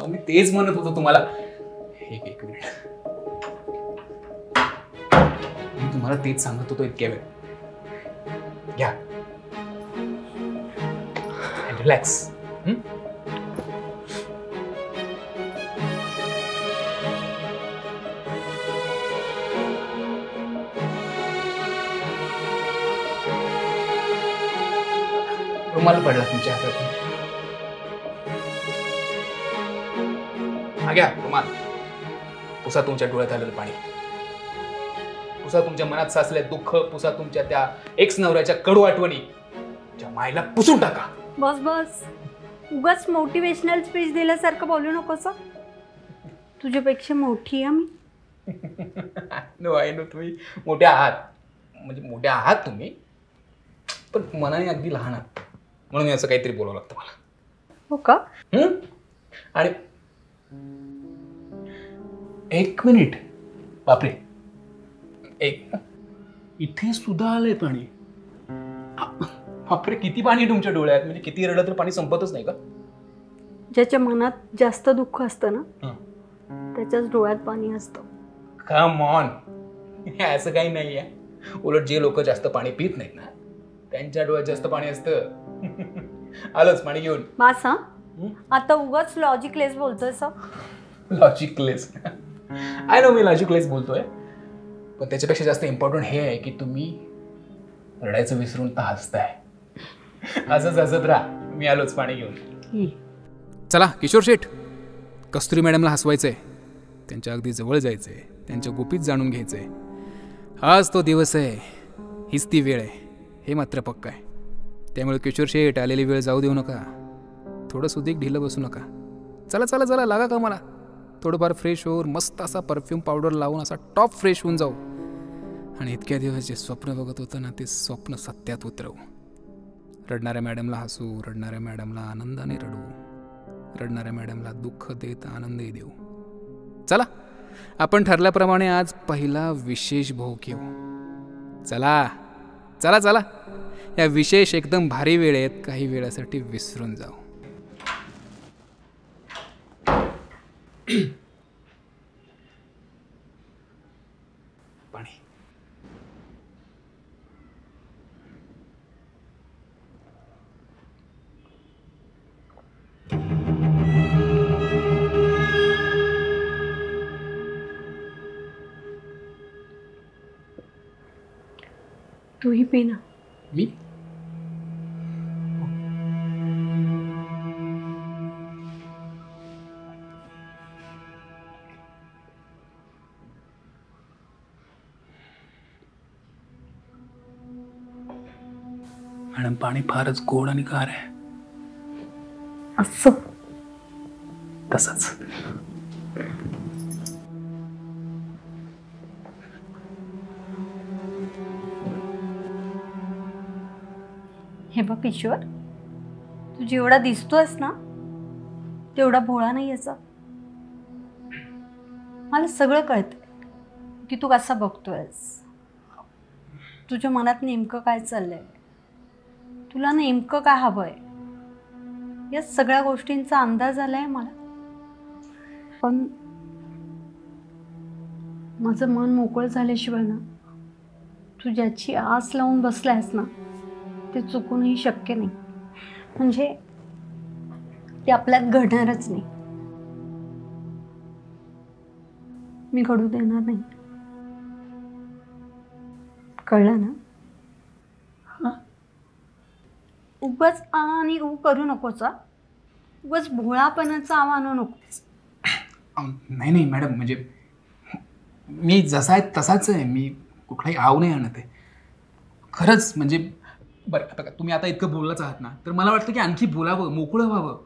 मी तेच म्हणत होतो तुम्हाला. एक मिनिट, मी तुम्हाला तेच सांगत होतो इतक्या वेळ. घ्या, रिलॅक्स. रुमाल पडला तुमच्या हातातून. घ्या रुमाल. पुसा तुमच्या डोळ्यात आलेलं पाणी, पुसा तुमच्या मनात साचले दुःख, पुसा तुमच्या त्या एक्स नवऱ्याच्या कडू आठवणी, तुमच्या मायला पुसून टाका. बस बस, उगाच मोटिवेशनल स्पीच दिल्यासारखं बोलू नकोस. तुझ्यापेक्षा मोठी आहे मी. नो आय नो, तुम्ही मोठ्या आहात, म्हणजे मोठ्या आहात तुम्ही, पण मनाने अगदी लहान आहात, म्हणून असं काहीतरी बोलावं लागतं मला. हो का? आणि एक मिनिट, बापरे, इथे सुद्धा आलंय पाणी. बापरे, किती पाणी तुमच्या डोळ्यात, म्हणजे किती रडलं तर पाणी संपतच नाही का? ज्याच्या मनात जास्त दुःख असतं ना त्याच्याच डोळ्यात पाणी असतं. कम ऑन, असं काही नाही आहे. उलट जे लोक जास्त पाणी पित नाहीत ना त्यांच्या डोळ्यात जास्त पाणी असतं. आलंच पाणी घेऊन. मास हा, आता उगाच लॉजिकलेस बोलतोय. Logicless? I know, me logicless बोलतोय, पण त्याच्यापेक्षा जास्त इम्पॉर्टंट हे आहे की तुम्ही रडायचं विसरून तर हसताय. असंच हसत राहा. मी आलोच पाणी घेऊन. चला किशोर शेठ, कस्तुरी मॅडमला हसवायचंय, त्यांच्या अगदी जवळ जायचंय, त्यांच्या गुपित जाणून घ्यायचंय. आज तो दिवस आहे, हीच ती वेळ आहे, हे मात्र पक्का आहे. त्यामुळे किशोर शेठ, आलेली वेळ जाऊ देऊ नका. थोडं सुधीक ढिलं बसू नका. चला चला चला, लागा का मला. थोडंफार फ्रेश होऊन मस्त असा परफ्यूम पावडर लावून असा टॉप फ्रेश होऊन जाऊ, आणि इतक्या दिवस जे स्वप्न बघत होतं ना ते स्वप्न सत्यात उतरवू. रडणाऱ्या मॅडमला हसू, रडणाऱ्या मॅडमला आनंदाने रडू, रडणाऱ्या मॅडमला दुःख देत आनंदही देऊ. चला, आपण ठरल्याप्रमाणे आज पहिला विशेष भोग घेऊ. चला चला चला, या विशेष एकदम भारी वेळेत काही वेळासाठी विसरून जाऊ. पाणी. तूही पी ना. मी? मॅडम, पाणी फारच गोड आणि गार आहे. असं? तसंच. हे बघ किशोर, तू जेवढा दिसतोयस ना तेवढा भोळा नाही याचा. मला सगळं कळतंय की तू कसा बघतोयस, तुझ्या मनात नेमकं काय चाललंय, तुला नेमकं काय हवंय, या सगळ्या गोष्टींचा अंदाज आलाय मला. पण माझं मन मोकळं झाल्याशिवाय ना तू ज्याची आस लावून बसलायस ना ते चुकूनही शक्य नाही. म्हणजे ते आपल्यात घडणारच नाही. मी घडू देणार नाही. कळलं ना? उगाच आ आणि ऊ करू नकोच. उगाच भोळापणाचा आव आणू नकोस. नाही नाही मॅडम, म्हणजे मी जसा आहे तसाच आहे. मी कुठलाही आव नाही आणत आहे खरंच. म्हणजे बरं, आता तुम्ही आता इतकं बोललाच आहात ना, तर मला वाटतं की आणखी बोलावं, मोकळं व्हावं.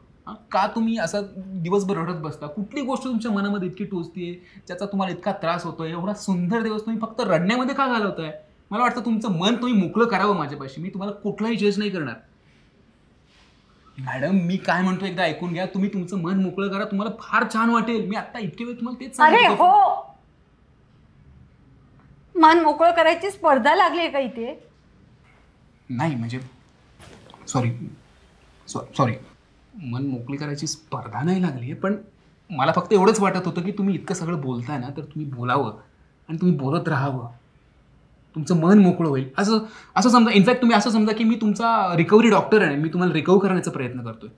का तुम्ही असं दिवसभर रडत बसता? कुठली गोष्ट तुमच्या मनामध्ये इतकी टोचतीये, ज्याचा तुम्हाला इतका त्रास होतोय? एवढा सुंदर दिवस तुम्ही फक्त रडण्यामध्ये का घालवताय? मला वाटतं तुमचं मन तुम्ही मोकळं करावं माझ्यापाशी. मी तुम्हाला कुठलाही जज नाही करणार. मॅडम, मी काय म्हणतो एकदा ऐकून घ्या. तुम्ही तुमचं मन मोकळं करा, तुम्हाला फार छान वाटेल. मी आता इतके वेळ तुम्हाला तेच सांगितलं. अरे हो, मन मोकळं करायची स्पर्धा लागली आहे का इथे? नाही म्हणजे सॉरी, मन मोकळी करायची स्पर्धा नाही लागली आहे, पण मला फक्त एवढंच वाटत होतं की तुम्ही इतकं सगळं बोलताय ना, तर तुम्ही बोलावं आणि तुम्ही बोलत राहावं. तुमचं मन मोकळं होईल. असं असं समजा, इनफॅक्ट तुम्ही असं समजा की मी तुमचा रिकव्हरी डॉक्टर आहे, मी तुम्हाला रिकव्हर करण्याचा प्रयत्न करतोय.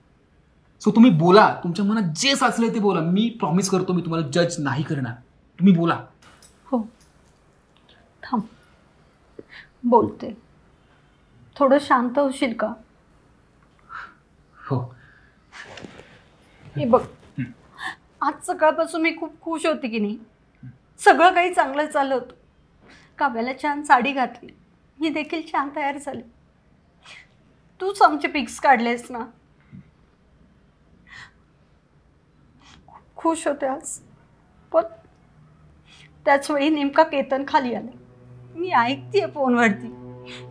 सो तुम्ही बोला, तुमच्या मनात जे साचलंय ते बोला. मी प्रॉमिस करतो मी तुम्हाला जज नाही करणार. तुम्ही बोला. हो, थांब, बोलते. थोडं शांत होशील का? हो. हे बघ, आज सकाळपासून मी खूप खुश होती की नाही. सगळं काही चांगलं चाललं होतं. काव्याला छान साडी घातली, मी देखील छान तयार झाले. तूच आमचे पिक्स काढलेस ना. खूप खुश होते आज. पण त्याच वेळी नेमका केतन खाली आला. मी ऐकतेय फोनवरती,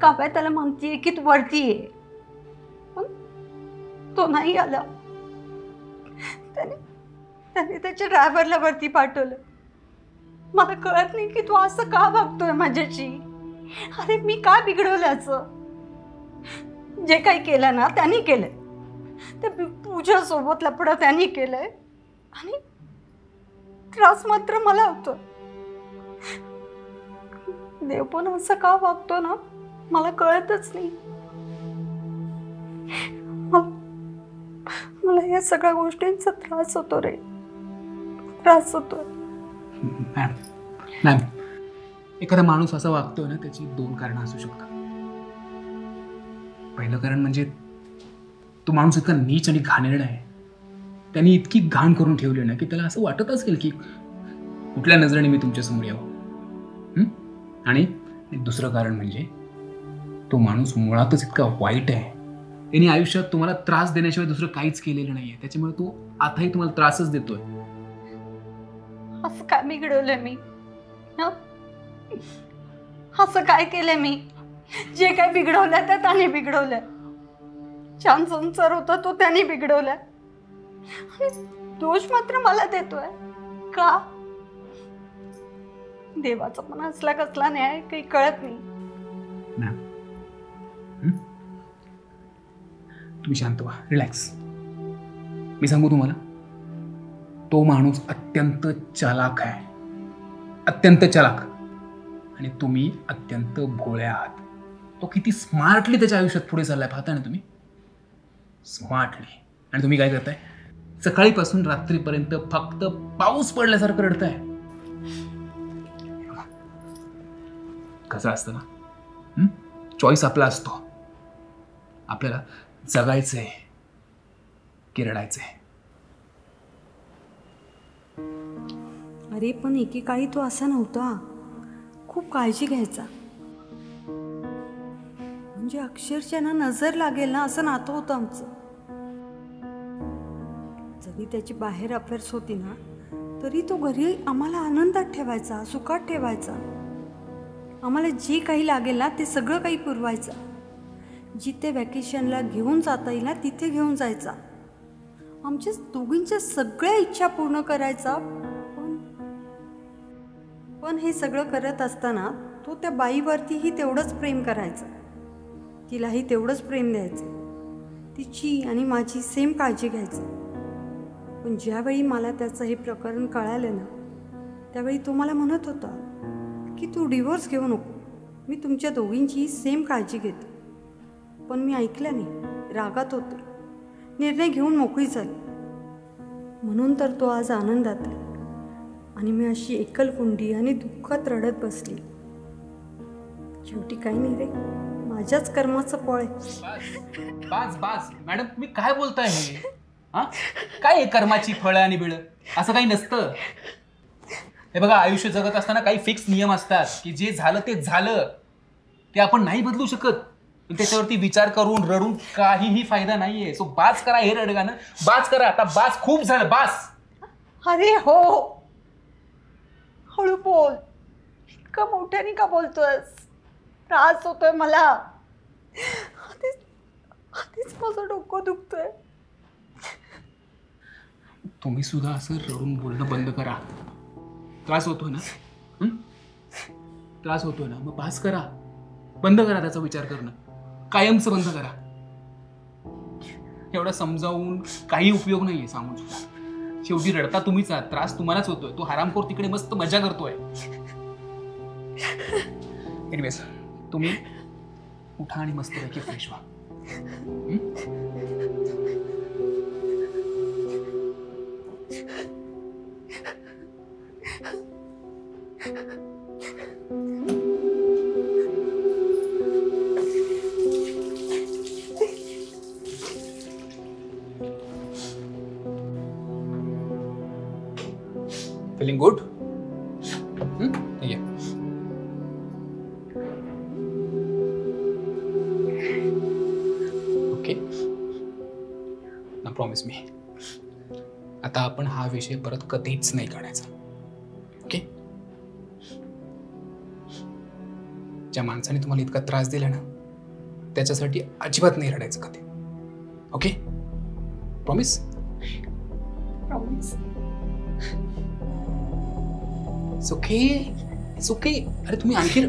काव्या त्याला म्हणतीये की तू वरती ये, पण तो नाही आला. त्याने त्याच्या ड्रायव्हरला वरती पाठवलं. मला कळत नाही की तू असं का वागतोय माझ्याशी. अरे मी काय बिघडवल्याचं? जे काही केलं ना त्यांनी केलंय. ते पूजा सोबत लपडं त्यांनी केलंय आणि त्रास मात्र मला होतो. देव पण असं का वागतो ना मला कळतच नाही. मला या सगळ्या गोष्टींचा त्रास होतो रे, त्रास होतो. मॅम, एखादा माणूस असा वागतोय ना, त्याची 2 कारणं असू शकतात. पहिलं कारण म्हणजे तो माणूस इतका नीच आणि घाणेरडा आहे. त्यांनी इतकी घाण करून ठेवली ना की त्याला असं वाटत असेल की कुठल्या नजरेने मी तुमच्यासमोर यावं. आणि दुसरं कारण म्हणजे तो माणूस मुळातच इतका वाईट आहे. त्याने आयुष्यात तुम्हाला त्रास देण्याशिवाय दुसरं काहीच केलेलं नाहीये. त्याच्यामुळे तो आताही तुम्हाला त्रासच देतोय. असं काय बिघडवलंय मी? असं काय केलंय मी? जे काय बिघडवलंय ते त्याने बिघडवलंय. छान संसार होता तो त्याने बिघडवलाय आणि दोष मात्र मला देतोय का? देवाचा पण असला कसला न्याय काही कळत नाही. तुम्ही शांत व्हा, रिलॅक्स. मी सांगू तुम्हाला, तो माणूस अत्यंत चालाक आहे, अत्यंत चालाक. आणि तुम्ही अत्यंत भोळे आहात. तो किती स्मार्टली त्याच्या आयुष्यात पुढे चाललाय पाहताय ना तुम्ही, स्मार्टली. आणि तुम्ही काय करताय? सकाळीपासून रात्रीपर्यंत फक्त पाऊस पडल्यासारखं रडताय. कसं असतं ना, चॉईस आपला असतो. आपल्याला जगायचंय की रडायचंय. अरे पण एकेकाळी तो असा नव्हता. खूप काळजी घ्यायचा. म्हणजे अक्षरशः ना नजर लागेल ना असं नातं होतं आमचं. जरी त्याची बाहेर अफेअर्स होती ना तरी तो घरी आम्हाला आनंदात ठेवायचा, सुखात ठेवायचा. आम्हाला जे काही लागेल ना ते सगळं काही पुरवायचं. जिथे वॅकेशनला घेऊन जाता येईल ना तिथे घेऊन जायचा. आमच्या दोघींच्या सगळ्या इच्छा पूर्ण करायचा. पण हे सगळं करत असताना तो त्या बाईवरतीही तेवढंच प्रेम करायचा. तिलाही तेवढंच प्रेम द्यायचं. तिची आणि माझी सेम काळजी घ्यायची. पण ज्यावेळी मला त्याचं हे प्रकरण कळालं ना त्यावेळी तो मला म्हणत होता की तू डिवोर्स घेऊ नको, मी तुमच्या दोघींची सेम काळजी घेते. पण मी ऐकलं नाही, रागात होते. निर्णय घेऊन मोकळी झाली. म्हणून तर तो आज आनंदात आहे आणि मी अशी एकलकुंडी आणि दुःखात रडत बसली. शेवटी काही नाही रे, माझ्याच कर्माचं फळ आहे. बास मॅडम, तुम्ही काय बोलताय? हे काय कर्माची फळं आणि बिळं? असं काही नसतं. हे बघा, आयुष्य जगत असताना काही फिक्स नियम असतात की जे झालं ते झालं, ते आपण नाही बदलू शकत. त्याच्यावरती विचार करून रडून काहीही फायदा नाहीये. सो बास करा हे रडगाणं, बास करा आता. बास, खूप झालं, बास. अरे हो, हळू बोल. इतकं मोठ्याने का बोलतोयस? त्रास होतोय मला. आधीच माझं डोकं दुखतोय. तुम्ही सुद्धा असं रडून बोलणं बंद करा. त्रास होतोय ना, त्रास होतोय ना, मग बास करा. बंद करा त्याचा विचार करणं, कायमचं बंद करा. एवढं समजावून काही उपयोग नाहीये सांगून सुद्धा. शेवटी रडता तुम्हीच आहात, त्रास तुम्हालाच होतोय. तो हरामखोर तिकडे मस्त मजा करतोय. एनिवेज, तुम्ही उठा आणि मस्तपैकी फ्रेश व्हा. Feeling good? Yeah. Okay. Now promise me. आता आपण हा विषय परत कधीच नाही काढायचा. ओके? ज्या माणसाने तुम्हाला इतका त्रास दिला ना, त्याच्यासाठी अजिबात नाही रडायचं कधी. ओके? प्रॉमिस? प्रॉमिस. सुखे सुखे. अरे तुम्ही आणखी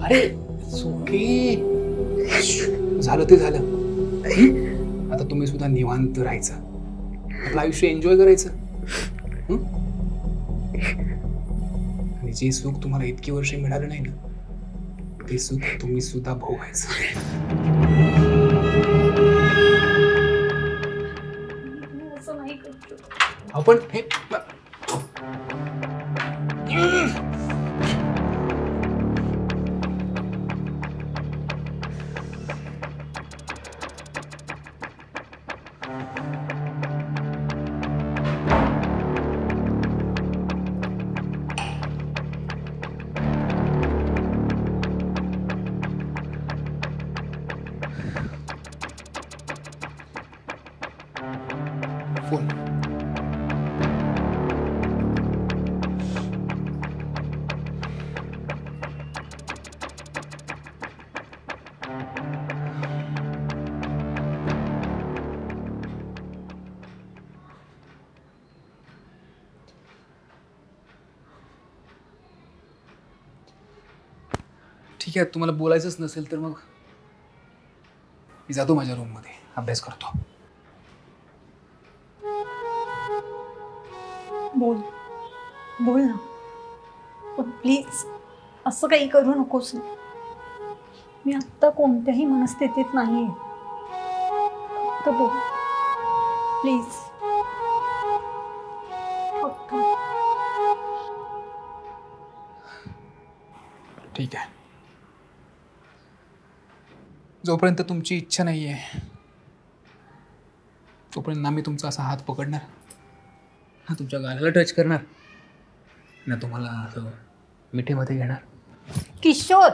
अरे सुखे. झालं ते झालं. आता तुम्ही सुद्धा निवांत राहायचं, आपलं आयुष्य एन्जॉय करायचं. आणि जे सुख तुम्हाला इतकी वर्ष मिळालं नाही ना, ते सुख तुम्ही सुद्धा भोगायचं. असं नाही करतो. आपण हे फोन. ठीक आहे, तुम्हाला बोलायचंच नसेल तर मग मी जातो माझ्या रूममध्ये, अभ्यास करतो. बोल बोल ना, पण प्लीज असं काही करू नकोस ना. मी आत्ता कोणत्याही मनस्थितीत नाही आहे. फक्त बोल प्लीज. फक्त. ठीक आहे, जोपर्यंत तुमची इच्छा नाही आहे तोपर्यंत ना मी तुमचा असा हात पकडणार, ना तुमच्या गालाला टच करणार, ना तुम्हाला असं मिठीमध्ये घेणार. किशोर,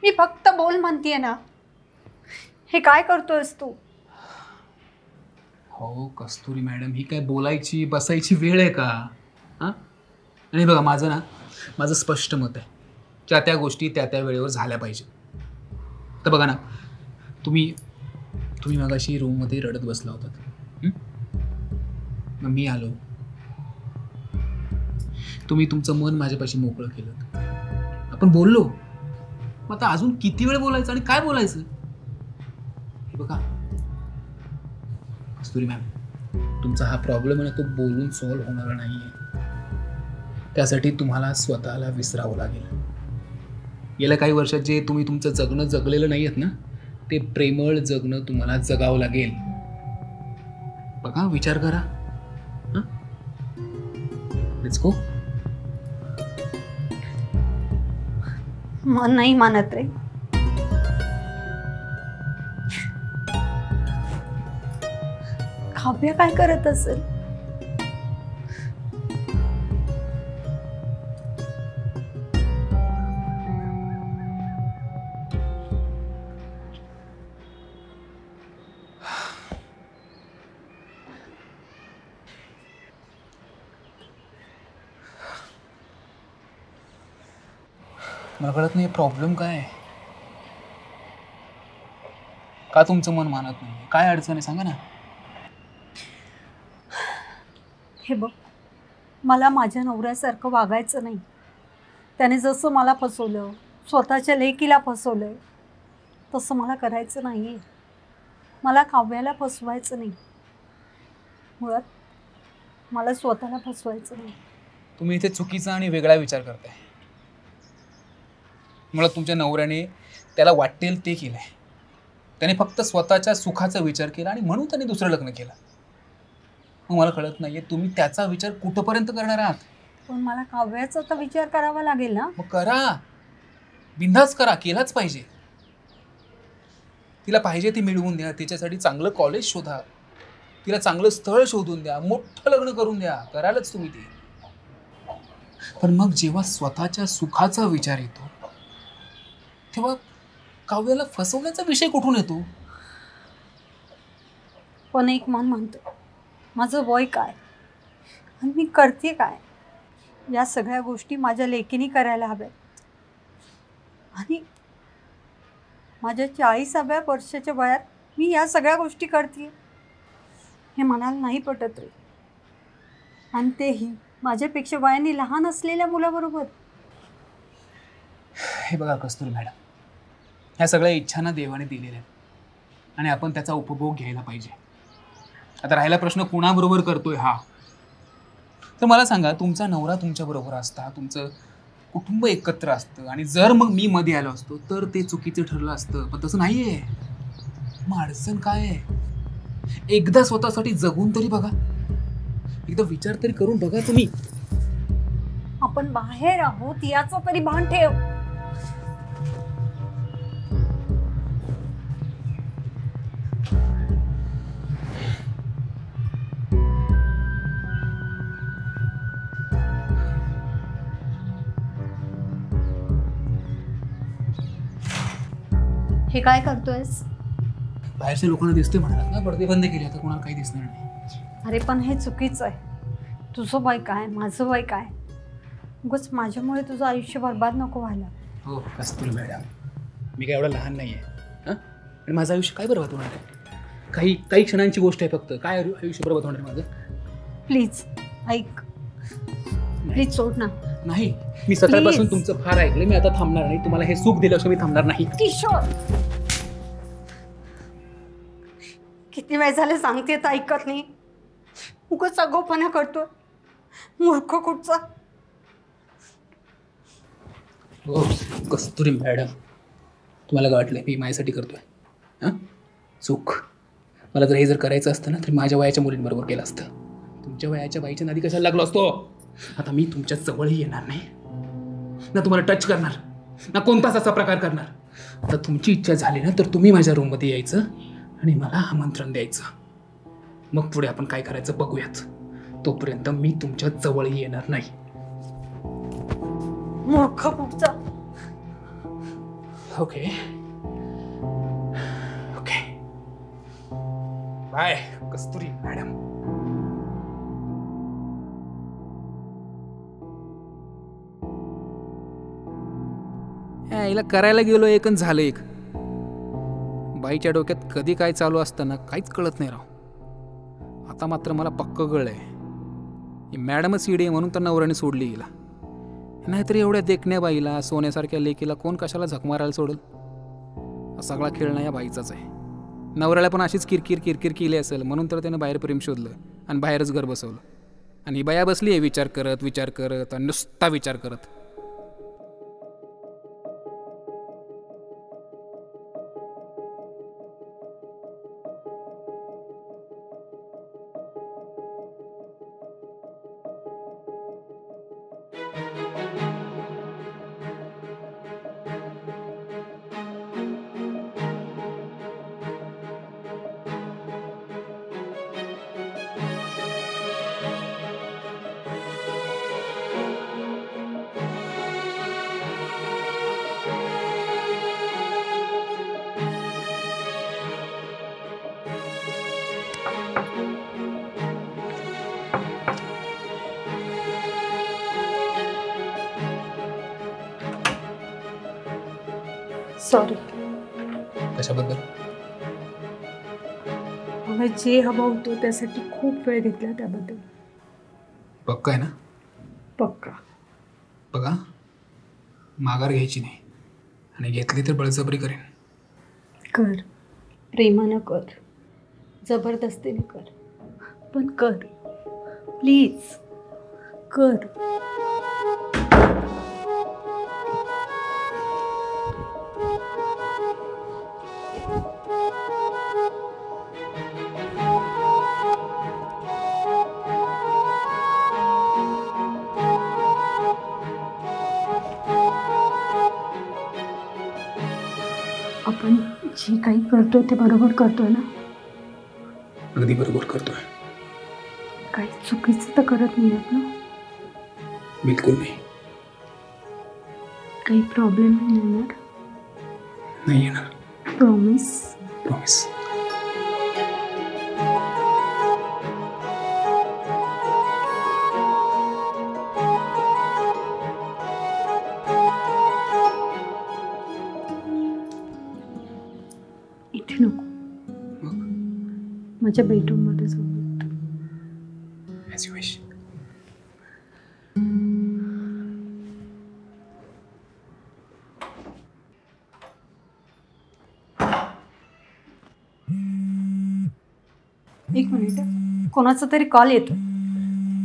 मी फक्त बोल म्हणतीये ना. हे काय करतोयस तू? हो कस्तुरी मॅडम, ही काय बोलायची बसायची वेळ आहे का? हां, आणि बघा माझं स्पष्ट मत आहे, त्या गोष्टी त्या वेळेवर झाल्या पाहिजे. तर बघा ना, तुम्ही मगाशी रूममध्ये रडत बसला होतात. मग मी आलो, तुम्ही तुमचं मन माझ्यापाशी मोकळं केलं, आपण बोललो. मग आता अजून किती वेळ बोलायचं आणि काय बोलायचं? हे बघा कस्तुरी मॅम, तुमचा हा प्रॉब्लेम आहे ना, तो बोलून सॉल्व्ह होणार नाही आहे. त्यासाठी तुम्हाला स्वतःला विसरावं लागेल. गेल्या काही वर्षात जे तुम्ही तुमचं जगणं जगलेलं नाही आहेत ना, ते प्रेमळ जगणं तुम्हाला जगावं लागेल. बघा, विचार करा. Let's go. मन नाही मानत रे. काव्य काय करत असेल? मला कळत नाही प्रॉब्लेम काय आहे, का तुमचं मन मानत नाही, काय अडचण आहे सांगा ना. हे बघ, मला माझ्या नवऱ्यासारखं वागायचं नाही. त्याने जसं मला फसवलं, स्वतःच्या लेकीला फसवलंय, तसं मला करायचं नाही. मला काव्याला फसवायचं नाही. मुळात मला स्वतःला फसवायचं नाही. तुम्ही इथे चुकीचा आणि वेगळा विचार करताय. मला तुमच्या नवऱ्याने त्याला वाटेल ते केलंय. त्याने फक्त स्वतःच्या सुखाचा विचार केला आणि म्हणून त्याने दुसरं लग्न केलं. मग मला कळत नाहीये तुम्ही त्याचा विचार कुठपर्यंत करणार आहात. पण मला काव्याचा तर विचार करावा लागेल ना. मग करा, बिनधास्त करा, केलाच पाहिजे. तिला पाहिजे ती मिळवून द्या, तिच्यासाठी चांगलं कॉलेज शोधा, तिला चांगलं स्थळ शोधून द्या, मोठं लग्न करून द्या, करालच तुम्ही ते. पण मग जेव्हा स्वतःच्या सुखाचा विचार येतो तेव्हा काव्याला फसवण्याचा विषय कुठून येतो. पण एक मन म्हणतो माझं वय काय आणि मी करते काय. या सगळ्या गोष्टी माझ्या लेकीने करायला हव्यात आणि माझ्या 40व्या वर्षाच्या वयात मी या सगळ्या गोष्टी करते हे मनाला नाही पटत रे. आणि तेही माझ्यापेक्षा वयाने लहान असलेल्या मुलाबरोबर. हे बघा कस्तुरी मॅडम, ह्या सगळ्या इच्छांना देवाने दिलेल्या आहेत आणि आपण त्याचा उपभोग घ्यायला पाहिजे. आता राहिला प्रश्न कुणाबरोबर करतोय हा, तर मला सांगा, तुमचा नवरा तुमच्याबरोबर असता, तुमचं कुटुंब एकत्र असतं आणि जर मग मी मध्ये आलो असतो तर ते चुकीचं ठरलं असतं. पण तसं नाही आहे. मग अडचण काय आहे. एकदा स्वतःसाठी जगून तरी बघा, एकदा विचार तरी करून बघा तुम्ही. आपण बाहेर आहोत याचं तरी भान ठेव. हे काय करतोयस. बाहेरच्या लोकांना दिसते म्हणतात ना, पडदे बंद केले, आता कोणाला काही दिसणार नाही. अरे पण हे चुकीचं आहे. तुझं वय काय, माझं वय काय. उगाच माझ्यामुळे तुझं आयुष्य बरबाद नको व्हायला. हो कस्तुरी मॅडम, मी काय एवढं लहान नाही आहे हां, आणि माझं आयुष्य काय बरबाद होणार आहे. काही क्षणांची गोष्ट आहे फक्त. काय आयुष्य बरबाद होणार आहे माझं. प्लीज ऐक, प्लीज सोड ना. नाही, मी सकाळपासून तुमचं फार ऐकलं. मी आता थांबणार नाही. तुम्हाला हे सुख दिल्याशिवाय मी थांबणार नाही. किशोर, किती वेळ झाले सांगते तर ऐकत नाही. उगाच आगाऊपणा करतो. मूर्ख कुठचा. हो कस्तुरी मॅडम, तुम्हाला काय वाटलं मी माझ्यासाठी करतोय हां सुख. मला जर हे जर करायचं असतं ना तर माझ्या वयाच्या मुलींबरोबर केलं असतं. तुमच्या वयाच्या बाईच्या नादी कशाला लागलो असतो. आता मी तुमच्या जवळही येणार नाही ना, तुम्हाला टच करणार ना, कोणताच असा प्रकार करणार. आता तुमची इच्छा झाली ना तर तुम्ही माझ्या रूममध्ये यायचं आणि मला आमंत्रण द्यायचं. मग पुढे आपण काय करायचं बघूयात. तोपर्यंत मी तुमच्या जवळही येणार नाही. मूर्ख कुठचा. ओके ओके, बाय कस्तुरी मॅडम. हिला करायला गेलो एक आणि झालं एक. बाईच्या डोक्यात कधी काय चालू असताना काहीच कळत नाही राव. आता मात्र मला पक्क कळलंय ही मॅडमच इडी आहे म्हणून तर नवऱ्याने सोडली हिला. नाहीतरी एवढ्या देखण्या बाईला, सोन्यासारख्या लेकीला कोण कशाला झक मारायला सोडल. सगळा खेळणं या बाईचाच आहे. नवऱ्याला पण अशीच किरकिर किरकिर केली असेल म्हणून तर त्यानं बाहेर प्रेम शोधलं आणि बाहेरच घर बसवलं. आणि ही बाया बसली आहे विचार करत आणि नुसता विचार करत. सॉरी. कशाबद्दल. मला जे हवं होतं त्यासाठी खूप वेळ घेतला त्याबद्दल. पक्का आहे ना. पक्का. बघा, माघार घ्यायची नाही आणि घेतली तर बळजबरी करेन. कर, प्रेमानं कर, जबरदस्तीने कर, पण कर. प्लीज कर. आपण जे काही करतोय ते बरोबर करतोय ना? अगदी बरोबर करतोय. काही चुकीचं तर करत नाही ना? बिलकुल नाही. काही प्रॉब्लेम नाही येणार? नाही येणार. प्रॉमिस? प्रॉमिस. इथे नको, माझ्या बेडरूम मध्ये जाऊ. As you wish. एक मिनिट, कोणाचा तरी कॉल येतो.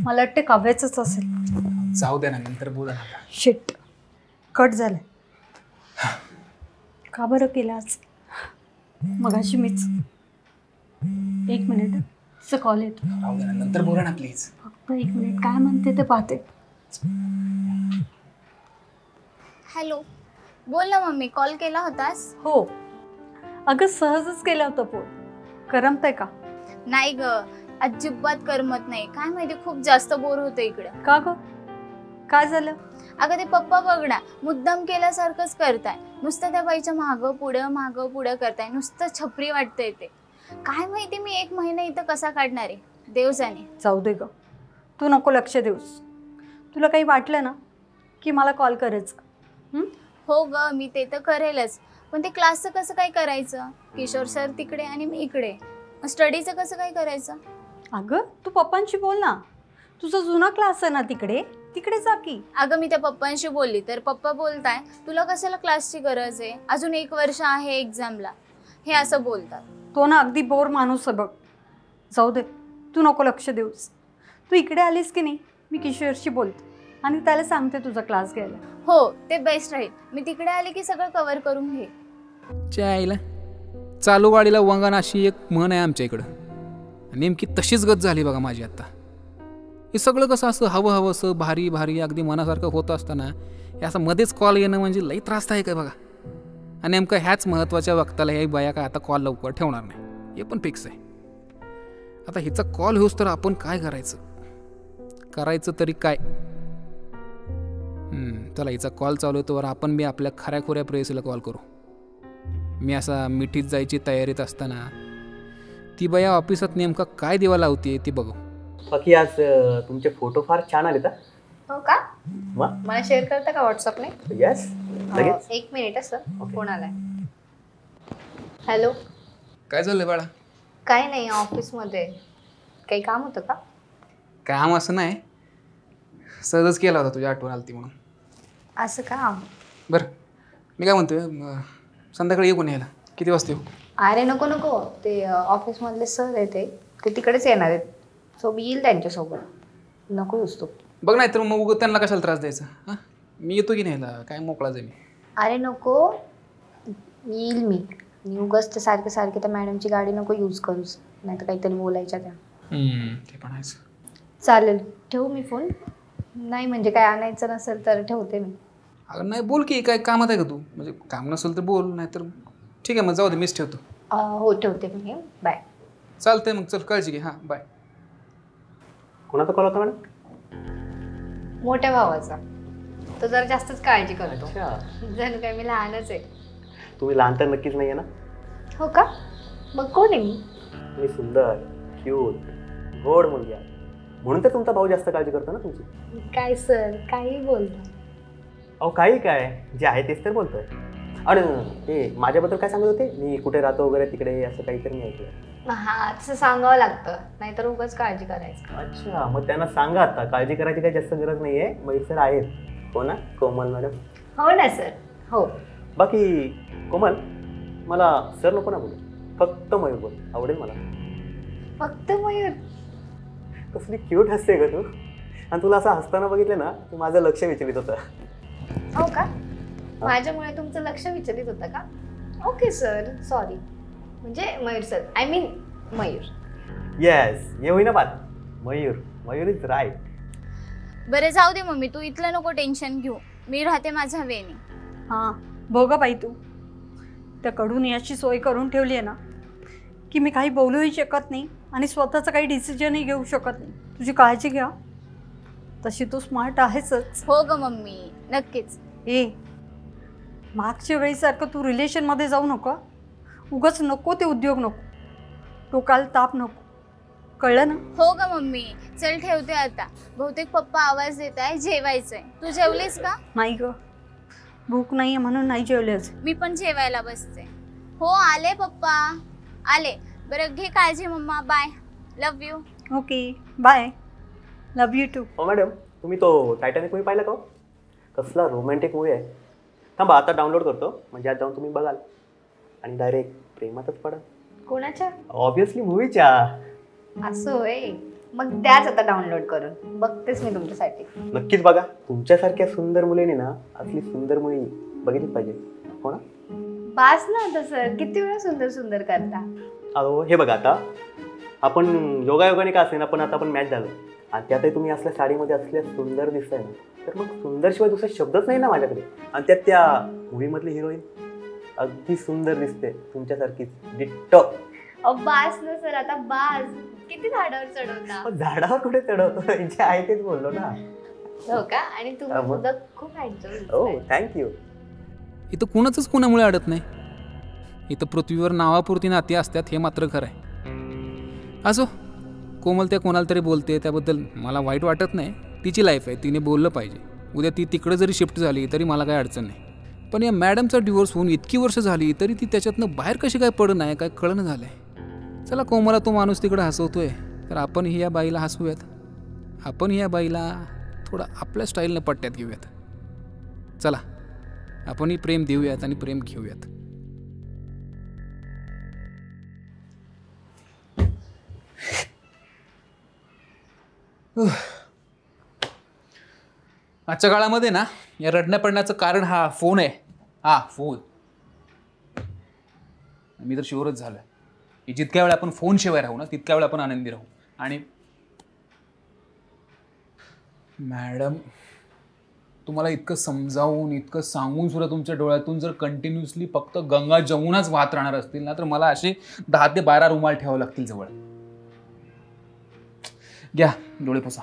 मला वाटतं काव्याचंच असेल. जाऊ दे ना, नंतर बोला ना. शिट, कट झालाय. का बरं केलं आज? मगाशी मीच. एक मिनिट, तिचा कॉल येतो. राहू दे ना, नंतर बोला ना प्लीज. फक्त एक मिनिट, काय म्हणते ते पाहते. हॅलो, बोल ना मम्मी, कॉल केला होतास? हो अगं, सहजच केला होता फोन. करमतंय का? नाही ग, अजिबात करमत नाही. काय माहिती, खूप जास्त बोर होतं इकडं. का ग, काय झालं? अगं ते पप्पा बघ ना, मुद्दाम केल्यासारखंच करताय. नुसतं त्या बाईच्या मागं पुढं करताय. नुसतं छपरी वाटतंय ते. काय माहिती मी 1 महिना इथं कसा काढणार आहे, देव जाणे. जाऊ दे ग, तू नको लक्ष देऊस. तुला काही वाटलं ना की मला कॉल करायचं. हो ग, मी ते तर करेलच, पण ते क्लासचं कसं काय करायचं? किशोर सर तिकडे आणि मी इकडे. स्टडीचं कसं काय करायचं? अगं तू पप्पांशी बोल ना, तुझा जुना क्लास आहे ना तिकडे, तिकडे जा की. अगं मी त्या पप्पांशी बोलली तर पप्पा बोलताय तुला कशाला क्लासची गरज आहे, अजून 1 वर्ष आहे एक्झामला, हे असं बोलतात. तो ना अगदी बोर माणूस आहे बघ. जाऊ दे, तू नको लक्ष देऊस. तू इकडे आलीस की नाही, मी किशोरशी बोलते आणि त्याला सांगते तुझा क्लास घ्यायला. हो, ते बेस्ट राहील. मी तिकडे आले की सगळं कव्हर करून घे. आईला चालू गाडीला वंगण अशी एक म्हण आहे आमच्या इकडं. नेमकी तशीच गत झाली बघा माझी आता. हे सगळं कसं असं हवं असं भारी भारी अगदी मनासारखं होत असताना हे असं मध्येच कॉल येणं म्हणजे लई त्रासदायक काय बघा. आणि नेमकं ह्याच महत्त्वाच्या वक्ताला ह्या बाया काय आता कॉल लवकर ठेवणार नाही, हे पण फिक्स आहे. आता हिचा कॉल होऊस तर आपण काय करायचं तरी काय. चला, हिचा कॉल चालू आहे, तर आपण मी आपल्या खऱ्याखुऱ्या प्रेयसीला कॉल करू. मी असा मिठीत जायची तयारीत असताना ती बाया ऑफिसात नेमका काय दिवा लावते ते बघू. बाकी आज तुमचे फोटो फार छान आले. हो का? वा, मला शेअर करता का व्हॉट्सअपने? यस, लगेच. 1 मिनिट सर, फोन आलाय. हॅलो, काय झालं बाळा? काय नाही, ऑफिसमध्ये काही काम होतं का? काम असं नाही, सहजच केला होता, तुझी आठवण आली म्हणून. असं का? बरं, मी काय म्हणतोय, संध्याकाळी येऊ यायला. किती वाजता येऊ? अरे नको नको, ते ऑफिसमधले सर आहे ते तिकडेच येणार आहेत, सो मी येईल त्यांच्यासोबत. नको असतो. बघ, नाही तर मग त्यांना कशाला त्रास द्यायचा. हां, मी येतो की न्यायला, काय मोकळा जाईल. अरे नको, येईल मी. उगाच ते सारखे त्या मॅडमची गाडी नको यूज करूस, नाही तर काहीतरी बोलायच्या त्या. ते पण आहेच. चालेल, ठेवू मी फोन? नाही म्हणजे काय आणायचं नसेल तर ठेवते मी. अगं नाही, बोल की, काय कामात आहे का तू? म्हणजे काम नसेल तर बोल, नाही तर ठीक आहे, मग जाऊ दे, मीच ठेवतो. हो ठेवते मी. बाय. चालतंय मग, चल, काळजी घे. हां, बाय. कोणाचा कॉल होता मॅडम? मोठ्या भावाचा. तो जरा जास्तच काळजी करतो. अच्छा, जणू काय मी लहानच आहे. तुम्ही लहान तर नक्कीच नाही आहे ना? हो का? मग कोण आहे मी? मी सुंदर, क्यूट, गोड मुलगी आहे, म्हणून तर तुमचा भाऊ जास्त काळजी करतो ना तुमची. काय सर, काही बोलतो. अहो काही काय, जे आहे तेच तर बोलतोय. आणि ते माझ्याबद्दल काय सांगत होते, मी कुठे राहतो वगैरे तिकडे, असं काहीतरी मी ऐकलं. हा, तसं सांगावं लागतं, नाहीतर उगाच काळजी करायचं. अच्छा, मग त्यांना सांगा आता काळजी करायची काही जास्त गरज नाही आहे. मयूर सर आहेत. हो ना कोमल मॅडम? हो ना सर, हो. बाकी कोमल, मला सर नको ना बोलू, फक्त मयूर बोल, आवडेल मला. फक्त मयूर? कसली क्यूट हसते ग तू. आणि तुला असं हसताना बघितलं ना की माझं लक्ष विचलित होतं. हो का? माझ्यामुळे तुमचं लक्ष विचलित होतं का? Okay sir, sorry. म्हणजे Mayur sir, I mean Mayur. Yes, ये होईना बात. Mayur is right. बरं जाऊ दे मम्मी, तू इथलं नको टेन्शन घेऊ, मी राहते माझ्या वेने. हां बघ बाई, तू त्या कडून याची सोय करून ठेवली आहे ना की मी काही बोलूही शकत नाही आणि स्वतःचं काही डिसिजनही घेऊ शकत नाही. तुझी काळजी घ्या. तशी तू स्मार्ट आहेच. हो ग मम्मी, नक्कीच. मागच्या वेळीसारखं तू रिलेशनमध्ये जाऊ नको. उगाच नको ते उद्योग नको, टोकाला ताप नको, कळलं ना? हो ग मम्मी, चल ठेवते आता. बहुतेक पप्पा आवाज देत आहे, जेवायचंय. तू जेवलीस का? नाही ग, भूक नाही आहे म्हणून नाही जेवलेच. मी पण जेवायला बसते. हो आले पप्पा, आले. बरं घे काळजी mamma, bye, love you. Okay bye, love you too. हो मॅडम, तुम्ही तो टायटॅनिक मूवी पाहिला का? कसला रोमॅन्टिक मूवी आहे. थांबा आता डाउनलोड करतो, म्हणजे आज जाऊन तुम्ही बघाल आणि डायरेक्ट प्रेमातच पडाल. कोणाच्या? ऑब्विसली मूवीच्या. असं होय, मग त्याच आता डाउनलोड करून बघतेच मी तुमच्यासाठी. नक्कीच बघा. तुमच्यासारख्या सुंदर मुलीने ना असली सुंदर मुली बघितलीच पाहिजे, हो ना? बास ना आता सर, किती वेळा सुंदर सुंदर करता. अहो हे बघा, आता आपण योगायोगाने का असेल ना, पण आता आपण मॅच झालो आणि त्यातही तुम्ही असल्या साडीमध्ये असल्या सुंदर दिसताय ना, तर मग सुंदरशिवाय दुसरा शब्दच नाही ना माझ्याकडे. आणि त्यात त्या मूवीमधली हिरोईन अगदी सुंदर दिसते, तुमच्यासारखीच डिट्टो. बास ना सर, आता बास. किती झाडावर चढवता. झाडावर कुठे चढवतो, जे आहे तेच बोललो ना. हो का? आणि तुम्ही मुदत खूप हो, थँक्यू. इथं कुणाचंच कुणामुळे अडत नाही. इथं पृथ्वीवर नावापुरती नाती असतात, हे मात्र खरं आहे. असो, कोमल त्या कोणाला तरी बोलते, त्याबद्दल मला वाईट वाटत नाही. तिची लाईफ आहे, तिने बोललं पाहिजे. उद्या ती तिकडे जरी शिफ्ट झाली तरी मला काही अडचण नाही. पण या मॅडमचा डिवोर्स होऊन इतकी वर्ष झाली तरी ती त्याच्यातनं बाहेर कशी काय पडणं आहे, काय कळणं झालं आहे. चला, कोमला तो माणूस तिकडे हसवतोय, तर आपणही या बाईला हसवूयात. आपणही या बाईला थोडं आपल्या स्टाईलनं पट्ट्यात घेऊयात. चला, आपणही प्रेम देऊयात आणि प्रेम घेऊयात. आजच्या काळामध्ये ना या रडण्या पडण्याचं कारण हा फोन आहे. हा फोन. मी तर शुअरच झालोय की जितक्या वेळा आपण फोन शिवाय राहू ना, तितक्या वेळा आपण आनंदी राहू. आणि मॅडम, तुम्हाला इतकं समजावून, इतकं सांगून सुद्धा तुमच्या डोळ्यातून जर कंटिन्युअसली फक्त गंगा जमुनाच वाहत राहणार असतील ना, तर मला असे 10 ते 12 रुमाल ठेवावे लागतील जवळ. घ्या, डोळे पुसा.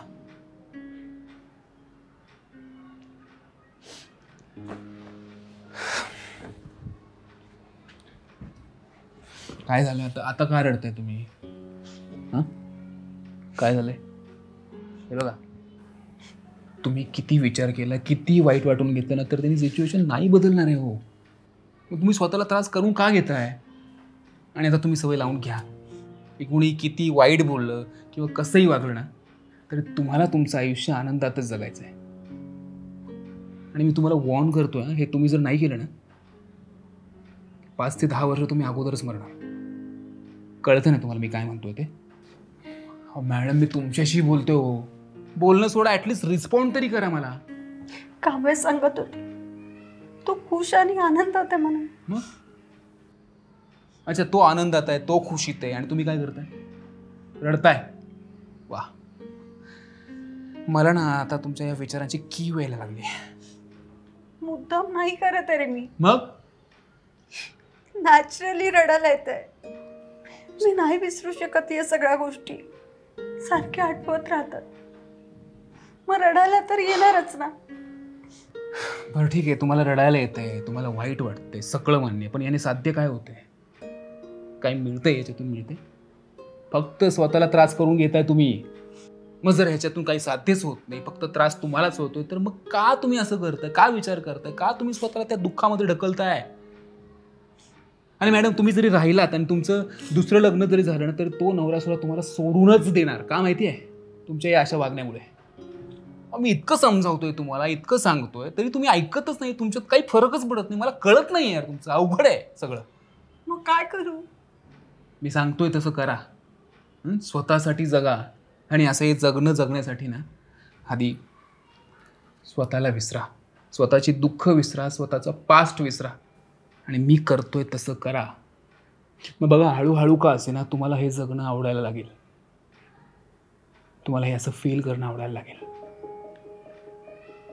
काय झालं आता? आता काय रडताय तुम्ही? हां, काय झालंय? हे बघा, तुम्ही किती विचार केला, किती वाईट वाटून घेतलं ना, तर त्यांनी सिच्युएशन नाही बदलणार आहे. हो, मग तुम्ही स्वतःला त्रास करून का घेताय? आणि आता तुम्ही सवय लावून घ्या की कुणी किती वाईट बोललं किंवा कसंही वागलं ना, तरी तुम्हाला तुमचं आयुष्य आनंदातच जगायचं आहे. आणि मी तुम्हाला वॉर्न करतोय, हे तुम्ही जर नाही केलं ना, 5 ते 10 वर्ष तुम्ही अगोदरच मरणार. कळतं ना तुम्हाला मी काय म्हणतोय ते? हो मॅडम, मी तुमच्याशी बोलतोय. हो, बोलणं सोडा, ॲटलिस्ट रिस्पॉन्ड तरी करा मला. काव्य सांगत होते तो खुश आणि आनंदात आहे म्हणून. मग अच्छा, तो आनंदात आहे, तो खुशीत आहे, आणि तुम्ही काय करताय? रडताय. वा, मला ना आता तुमच्या या विचारांची की व्हायला लागली. मुद्दाम नाही करत आहे रे मी. मग नॅचरली रडायला येत आहे. मी नाही विसरू शकत या सगळ्या गोष्टी, सारख्या आठवत राहतात. मग रडायला तर येणारच ना. बरं ठीक आहे, तुम्हाला रडायला येतंय, तुम्हाला वाईट वाटतंय, सगळं मान्य. पण याने साध्य काय होतंय? काय मिळतंय याच्यातून? मिळते फक्त स्वतःला त्रास करून घेताय तुम्ही. मग जर ह्याच्यातून काही साध्यच होत नाही, फक्त त्रास तुम्हालाच होतोय, तर मग का तुम्ही असं करताय? का विचार करताय? का तुम्ही स्वतःला त्या दुःखामध्ये ढकलताय? आणि मॅडम, तुम्ही जरी राहिलात आणि तुमचं दुसरं लग्न जरी झालं ना, तर तो नवरा सुद्धा तुम्हाला सोडूनच देणार. का माहिती आहे? तुमच्या या अशा वागण्यामुळे. मी इतकं समजावतोय तुम्हाला, इतकं सांगतोय, तरी तुम्ही ऐकतच नाही. तुमच्यात काही फरकच पडत नाही. मला कळत नाही यार, तुमचं अवघड आहे सगळं. मग काय करू? मी सांगतोय तसं करा. स्वतःसाठी जगा, आणि असं हे जगण्यासाठी ना आधी स्वतःला विसरा, स्वतःची दुःख विसरा, स्वतःचा पास्ट विसरा आणि मी करतोय तसं करा. मग बघा, हळूहळू का असे ना तुम्हाला हे जगणं आवडायला लागेल, तुम्हाला हे असं फील करणं आवडायला लागेल,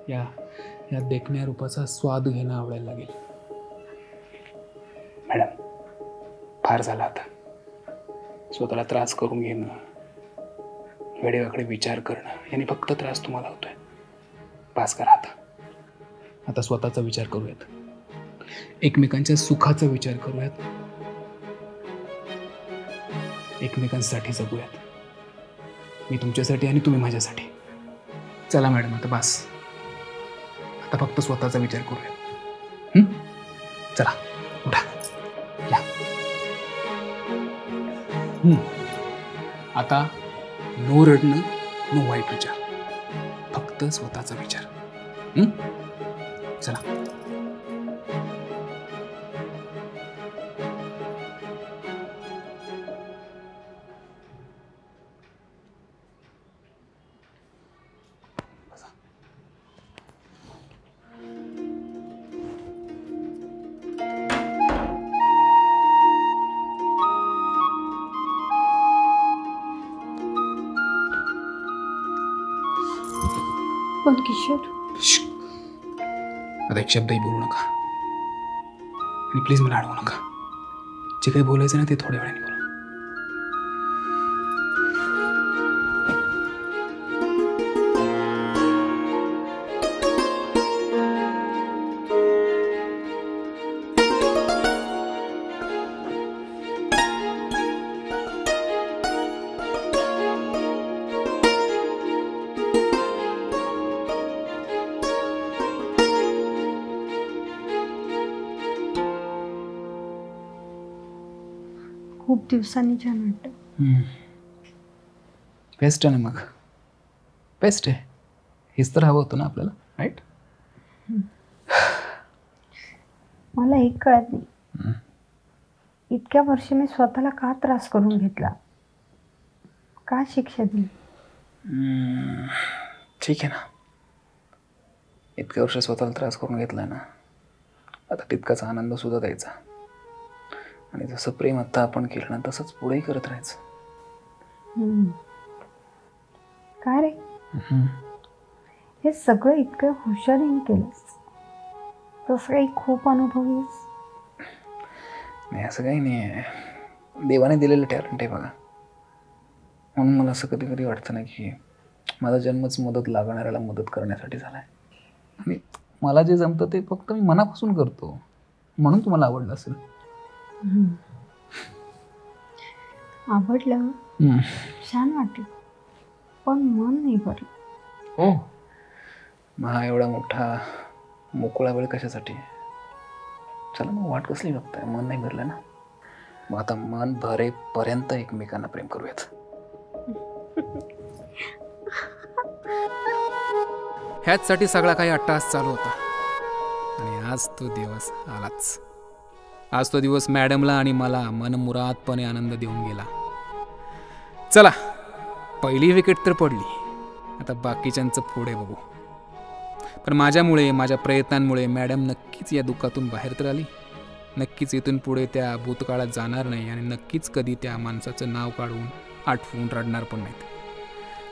या देखण्या रूपाचा स्वाद घेणं आवडायला लागेल. मॅडम, फार झालं आता. स्वतःला त्रास करून घेणं, वेळेवाकडे विचार करणं याने फक्त त्रास तुम्हाला होतोय. पास करा आता स्वतःचा विचार करूयात, एकमेकांच्या सुखाचा विचार करूयात, एकमेकांसाठी जगूयात. मी तुमच्यासाठी आणि तुम्ही माझ्यासाठी. चला मॅडम, आता बस. आता फक्त स्वतःचा विचार करूयात. चला उठा, या. आता नो रडणं, नो वाईट विचार, फक्त स्वतःचा विचार. चला. पण किशोर, आता एक शब्दही बोलू नका आणि प्लीज मला अडवू नका. जे काही बोलायचं ना ते थोड्या वेळाने बोला. खूप दिवसांनी छान वाटतं. बेस्ट आहे ना, मग बेस्ट आहे. हेच तर हवं होतं ना आपल्याला, राईट? मला एक कळत नाही, इतक्या वर्ष मी स्वतःला का त्रास करून घेतला, का शिक्षा दिली? ठीक आहे ना, इतक्या वर्ष स्वतःला त्रास करून घेतला ना, आता तितकाच आनंद सुद्धा द्यायचा. आणि जसं प्रेम आता आपण केलं ना तसंच पुढेही करत राहायचं. काय रे, हे सगळं इतकं हुशारीने केलंस, तसं काही खूप अनुभवीस? नाही, असं काही नाही आहे, देवाने दिलेलं टॅलेंट आहे बघा. म्हणून मला असं कधी कधी वाटतं ना की माझा जन्मच मदत लागणाऱ्याला मदत करण्यासाठी झाला आहे. आणि मला जे जमतं ते फक्त मी मनापासून करतो, म्हणून तुम्हाला आवडलं असेल. आवडलं, छान वाटलं, पण मन नाही भरलं. हो, मग हा एवढा मोठा मोकळा वेळ कशासाठी? चला मग वाट कसली बघताय? मन नाही भरलं ना, मग आता मन भरेपर्यंत एकमेकांना प्रेम करूयात. ह्याचसाठी सगळा काही अट्टाहास चालू होता आणि आज तो दिवस आलाच. आज तो दिवस मॅडमला आणि मला मनमुरादपणे आनंद देऊन गेला. चला, पहिली विकेट तर पडली, आता बाकीच्यांचं पुढे बघू. पण माझ्यामुळे, माझ्या प्रयत्नांमुळे मॅडम नक्कीच या दुःखातून बाहेर तर आली. नक्कीच इथून पुढे त्या भूतकाळात जाणार नाही आणि नक्कीच कधी त्या माणसाचं नाव काढून आठवून रडणार पण नाहीत.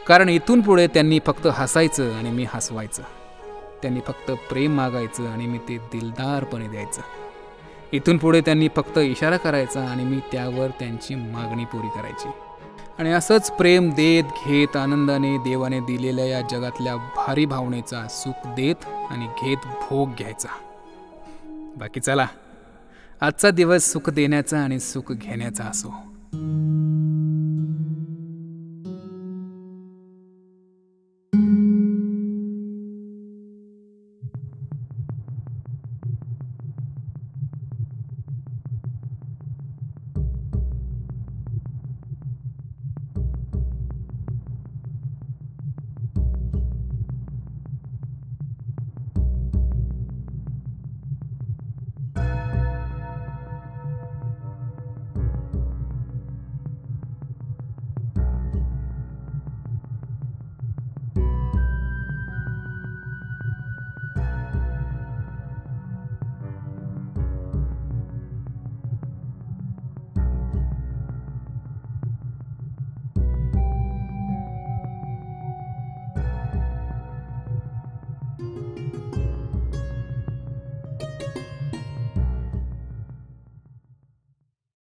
कारण इथून पुढे त्यांनी फक्त हसायचं आणि मी हसवायचं. त्यांनी फक्त प्रेम मागायचं आणि मी ते दिलदारपणे द्यायचं. इथून पुढे त्यांनी फक्त इशारा करायचा आणि मी त्यावर त्यांची मागणी पुरी करायची. आणि असंच प्रेम देत घेत आनंदाने देवाने दिलेल्या या जगातल्या भारी भावनेचा सुख देत आणि घेत भोग घ्यायचा. बाकी चला, आजचा दिवस सुख देण्याचा आणि सुख घेण्याचा असो.